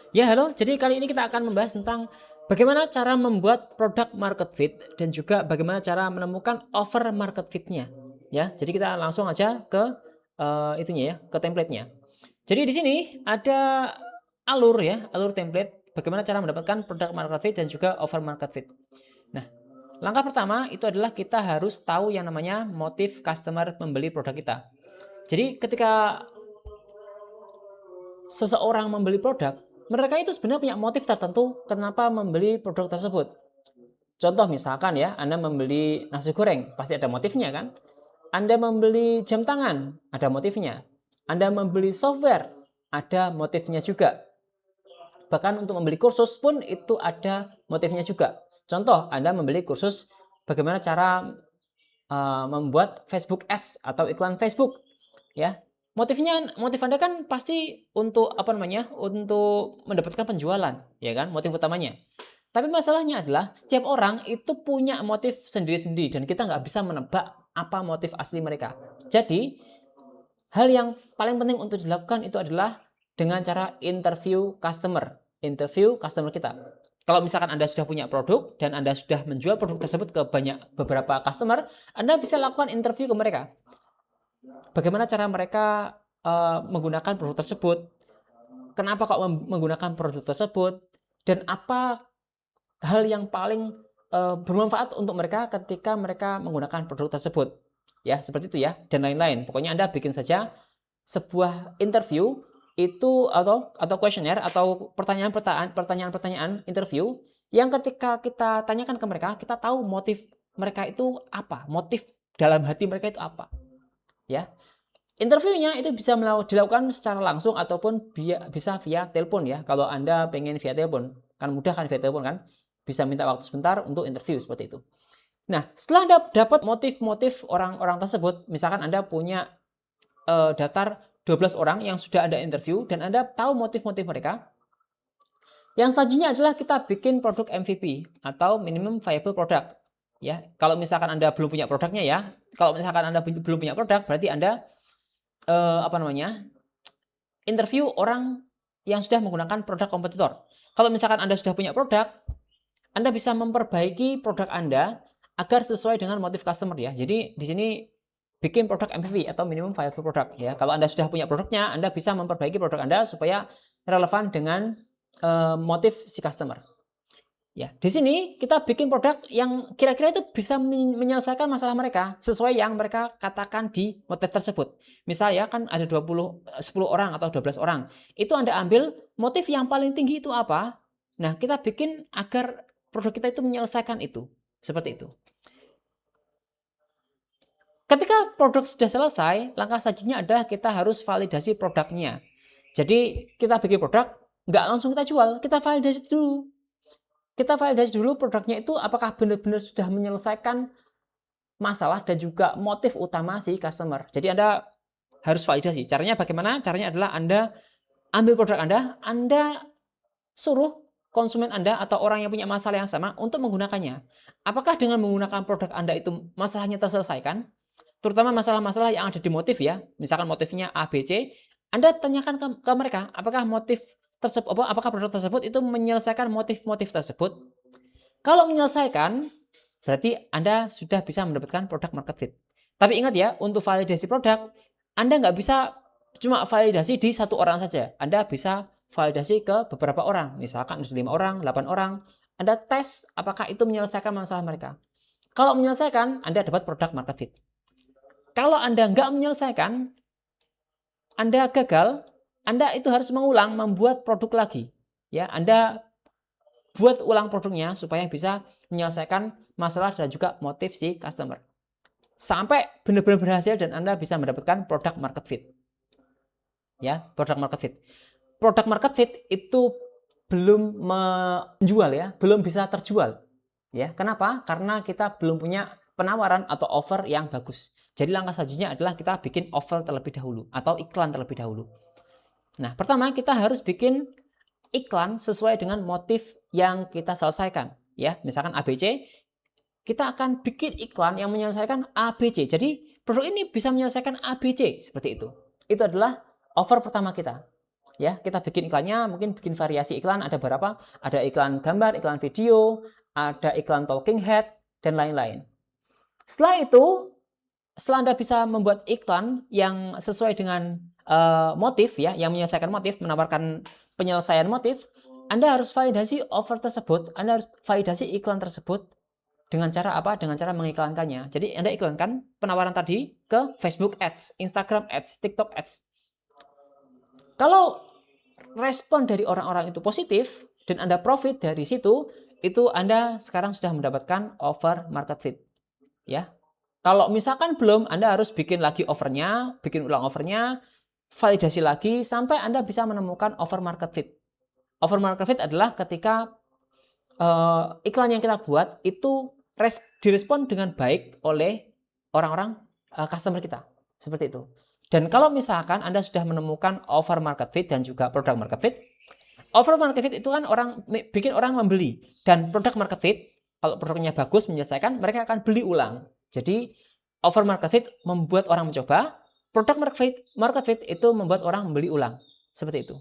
Ya, halo. Jadi kali ini kita akan membahas tentang bagaimana cara membuat produk market fit dan juga bagaimana cara menemukan over market fit-nya. Ya, jadi kita langsung aja ke itunya ya, ke template-nya. Jadi di sini ada alur ya, alur template bagaimana cara mendapatkan produk market fit dan juga over market fit. Nah, langkah pertama itu adalah kita harus tahu yang namanya motif customer membeli produk kita. Jadi ketika seseorang membeli produk, mereka itu sebenarnya punya motif tertentu kenapa membeli produk tersebut. Contoh misalkan ya, Anda membeli nasi goreng, pasti ada motifnya kan? Anda membeli jam tangan, ada motifnya. Anda membeli software, ada motifnya juga. Bahkan untuk membeli kursus pun itu ada motifnya juga. Contoh, Anda membeli kursus bagaimana cara membuat Facebook Ads atau iklan Facebook, ya. Motif Anda kan pasti untuk apa namanya? Untuk mendapatkan penjualan, ya kan? Motif utamanya. Tapi masalahnya adalah setiap orang itu punya motif sendiri-sendiri dan kita nggak bisa menebak apa motif asli mereka. Jadi, hal yang paling penting untuk dilakukan itu adalah dengan cara interview customer kita. Kalau misalkan Anda sudah punya produk dan Anda sudah menjual produk tersebut ke beberapa customer, Anda bisa lakukan interview ke mereka. Bagaimana cara mereka menggunakan produk tersebut? Kenapa kok menggunakan produk tersebut? Dan apa hal yang paling bermanfaat untuk mereka ketika mereka menggunakan produk tersebut? Ya, seperti itu ya, dan lain-lain. Pokoknya Anda bikin saja sebuah interview itu atau kuesioner atau pertanyaan interview yang ketika kita tanyakan ke mereka, kita tahu motif mereka itu apa, motif dalam hati mereka itu apa, ya. Interviewnya itu bisa dilakukan secara langsung ataupun bisa via telepon ya. Kalau Anda pengen via telepon, kan mudah kan via telepon kan? Bisa minta waktu sebentar untuk interview seperti itu. Nah, setelah Anda dapat motif-motif orang-orang tersebut, misalkan Anda punya daftar 12 orang yang sudah Anda interview dan Anda tahu motif-motif mereka. Yang selanjutnya adalah kita bikin produk MVP atau minimum viable product. Ya, kalau misalkan Anda belum punya produknya ya. Kalau misalkan Anda belum punya produk, berarti Anda apa namanya? Interview orang yang sudah menggunakan produk kompetitor. Kalau misalkan Anda sudah punya produk, Anda bisa memperbaiki produk Anda agar sesuai dengan motif customer ya. Jadi di sini bikin produk MVP atau minimum viable product ya. Kalau Anda sudah punya produknya, Anda bisa memperbaiki produk Anda supaya relevan dengan motif si customer. Ya, di sini kita bikin produk yang kira-kira itu bisa menyelesaikan masalah mereka sesuai yang mereka katakan di motif tersebut. Misal ya kan ada 10 orang atau 12 orang. Itu Anda ambil motif yang paling tinggi itu apa? Nah, kita bikin agar produk kita itu menyelesaikan itu. Seperti itu. Ketika produk sudah selesai, langkah selanjutnya adalah kita harus validasi produknya. Jadi kita bikin produk, nggak langsung kita jual, kita validasi dulu. Kita validasi dulu produknya itu apakah benar-benar sudah menyelesaikan masalah dan juga motif utama si customer. Jadi Anda harus validasi. Caranya bagaimana? Caranya adalah Anda ambil produk Anda suruh konsumen Anda atau orang yang punya masalah yang sama untuk menggunakannya. Apakah dengan menggunakan produk Anda itu masalahnya terselesaikan? Terutama masalah-masalah yang ada di motif ya. Misalkan motifnya A, B, C. Anda tanyakan ke mereka, apakah apakah produk tersebut itu menyelesaikan motif-motif tersebut? Kalau menyelesaikan, berarti Anda sudah bisa mendapatkan produk market fit. Tapi ingat ya, untuk validasi produk, Anda nggak bisa cuma validasi di satu orang saja. Anda bisa validasi ke beberapa orang. Misalkan 5 orang, 8 orang. Anda tes apakah itu menyelesaikan masalah mereka. Kalau menyelesaikan, Anda dapat produk market fit. Kalau Anda nggak menyelesaikan, Anda gagal, Anda itu harus mengulang, membuat produk lagi. Ya, Anda buat ulang produknya supaya bisa menyelesaikan masalah dan juga motif si customer. Sampai benar-benar berhasil dan Anda bisa mendapatkan produk market fit. Ya, produk market fit. Produk market fit itu belum menjual ya, belum bisa terjual. Ya, kenapa? Karena kita belum punya penawaran atau offer yang bagus. Jadi langkah selanjutnya adalah kita bikin offer terlebih dahulu atau iklan terlebih dahulu. Nah, pertama kita harus bikin iklan sesuai dengan motif yang kita selesaikan. Ya, misalkan ABC, kita akan bikin iklan yang menyelesaikan ABC. Jadi produk ini bisa menyelesaikan ABC seperti itu. Itu adalah offer pertama kita. ya, kita bikin iklannya, mungkin bikin variasi iklan, ada berapa? Ada iklan gambar, iklan video, ada iklan talking head, dan lain-lain. Setelah itu, setelah Anda bisa membuat iklan yang sesuai dengan motif ya, yang menyelesaikan motif, menawarkan penyelesaian motif, Anda harus validasi offer tersebut, Anda harus validasi iklan tersebut dengan cara apa? Dengan cara mengiklankannya. Jadi Anda iklankan penawaran tadi ke Facebook Ads, Instagram Ads, TikTok Ads. Kalau respon dari orang-orang itu positif dan Anda profit dari situ, itu Anda sekarang sudah mendapatkan offer market fit. Ya. Kalau misalkan belum, Anda harus bikin lagi offernya, bikin ulang offernya, validasi lagi sampai Anda bisa menemukan offer market fit. Offer market fit adalah ketika iklan yang kita buat itu direspon dengan baik oleh orang-orang customer kita. Seperti itu. Dan kalau misalkan Anda sudah menemukan offer market fit dan juga produk market fit, offer market fit itu kan bikin orang membeli. Dan produk market fit, kalau produknya bagus, menyelesaikan, mereka akan beli ulang. Jadi, offer market fit membuat orang mencoba, produk market fit itu membuat orang membeli ulang. Seperti itu.